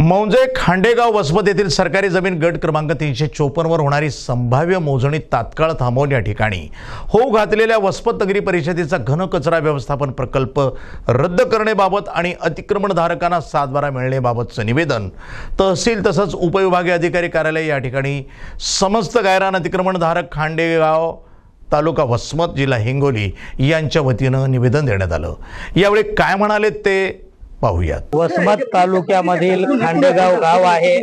मौजे खांडेगाव वसमत येथील सरकारी जमीन गट क्रमांक 354 वर होणारी संभाव्य मोजणी तात्काळ थांबवून या ठिकाणी होऊ घातलेल्या वसमत नगरी परिषदेचा घन कचरा व्यवस्थापन प्रकल्प रद्द करण्याबाबत आणि अतिक्रमणधारकांना सातबारा मिळण्याबाबतचे निवेदन तहसील तसंच उपविभागीय अधिकारी कार्यालय या ठिकाणी समस्त गायरान अतिक्रमणधारक खांडेगाव तालुका वसमत जिल्हा हिंगोली यांच्या वतीनं निवेदन देण्यात आलं। यावेळी काय म्हणाले ते पाहूयात। वसमत तालुक्यामधील खांडेगाव गाव आहे।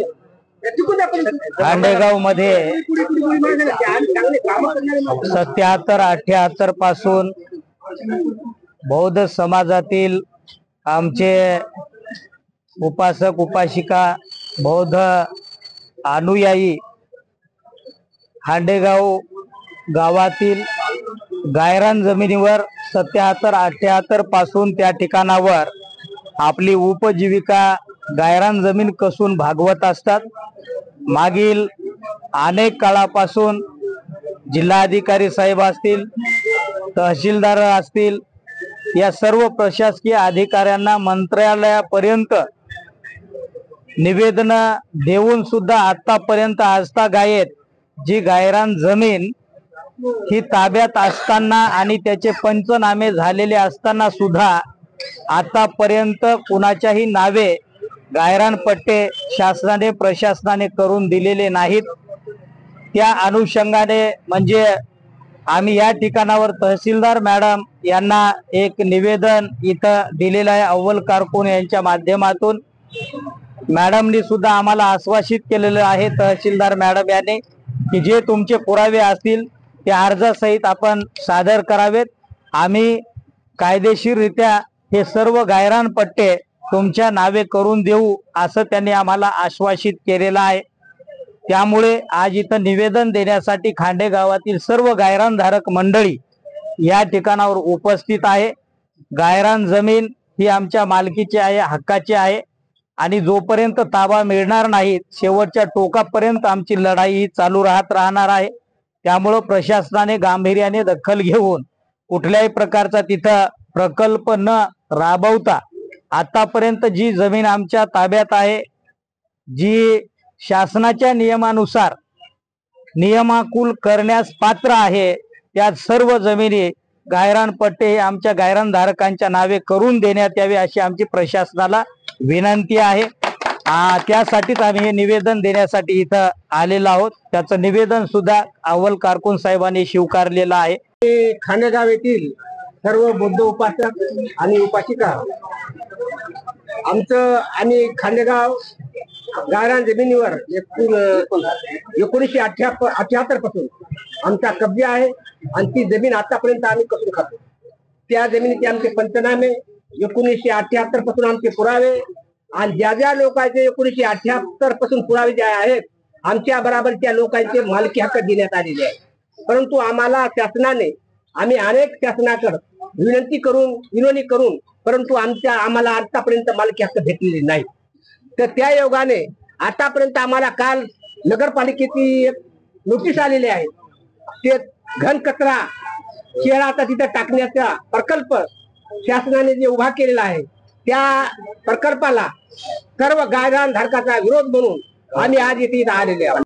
खांडेगाव मध्ये 77-78 पासून बौद्ध समाजातील आमचे उपासक उपासिका बौद्ध अनुयायी खांडेगाव गावातील गायरान जमिनीवर 77-78 पासून त्या ठिकाणावर आपली उपजीविका गायरान जमीन कसून भागवत असतात। मागील अनेक काळापासून जिल्हाधिकारी साहेब असतील, तहसीलदार असतील, या सर्व प्रशासकीय अधिकाऱ्यांना मंत्रालयापर्यंत निवेदन देऊन सुद्धा आतापर्यंत आजतागायत जी गायरान जमीन ही ताब्यात असताना आणि त्याचे पंचनामे झालेले असताना सुद्धा आतापर्यंत कुणाच्याही नावे गायरान पट्टे शासनाने प्रशासनाने करून दिलेले नाहीत। त्या अनुषंगाने म्हणजे आम्ही या ठिकाणावर तहसीलदार मॅडम यांना एक निवेदन इथं दिलेलं आहे अव्वल कारकून यांच्या माध्यमातून। मॅडमनी सुद्धा आम्हाला आश्वासित केलेलं आहे तहसीलदार मॅडम यांनी की जे तुमचे पुरावे असतील ते अर्जासहित आपण सादर करावेत। आम्ही कायदेशीररित्या हे सर्व गायरान पट्टे तुमच्या नावे करून देऊ असं त्यांनी आम्हाला आश्वासित केलेलं आहे। त्यामुळे आज इथं निवेदन देण्यासाठी खांडेगावातील सर्व गायरानधारक मंडळी या ठिकाणावर उपस्थित आहे। गायरान जमीन ही आमच्या मालकीची आहे, हक्काची आहे आणि जोपर्यंत ताबा मिळणार नाही शेवटच्या टोकापर्यंत आमची लढाई ही चालू राहणार आहे। त्यामुळे प्रशासनाने गांभीर्याने दखल घेऊन कुठल्याही प्रकारचा तिथं प्रकल्प न राबवता आतापर्यंत जी जमीन आमच्या ताब्यात आहे, जी शासनाच्या नियमानुसार नियमाकुल करण्यास पात्र आहे, त्या सर्व जमिनी गायरान पट्टे हे आमच्या गायरानधारकांच्या नावे करून देण्यात यावे अशी आमची प्रशासनाला विनंती आहे। त्यासाठीच आम्ही हे निवेदन देण्यासाठी इथं आलेलो आहोत। त्याचं निवेदन सुद्धा अव्वल कारकून साहेबांनी स्वीकारलेलं आहे। खांडेगाव येथील सर्व बौद्ध उपासक आणि उपासिका आम्ही खांडेगाव गायरान जमिनीवर 1978 पासून आमचा कब्जा आहे आणि ती जमीन आतापर्यंत आम्ही कसून खातो। त्या जमिनीचे आमचे पंचनामे 1978 पासून आमचे पुरावे आणि ज्या लोकांचे 1978 पासून पुरावे जे आहेत आमच्या बरोबर त्या लोकांचे मालकी हक्क देण्यात आलेले आहे। परंतु आम्हाला शासनाने आम्ही अनेक शासनाकडे विनंती करून परंतु आम्हाला आतापर्यंत मालकी हक्क भेटलेले नाही। तर त्या योगाने आतापर्यंत आम्हाला काल नगरपालिकेची एक नोटीस आलेली आहे। ते घन कचरा शहराचा तिथे टाकण्याचा प्रकल्प शासनाने जे उभा केलेला आहे त्या प्रकल्पाला सर्व गायरान धारकाचा विरोध म्हणून आम्ही आज इथे आलेले आहोत।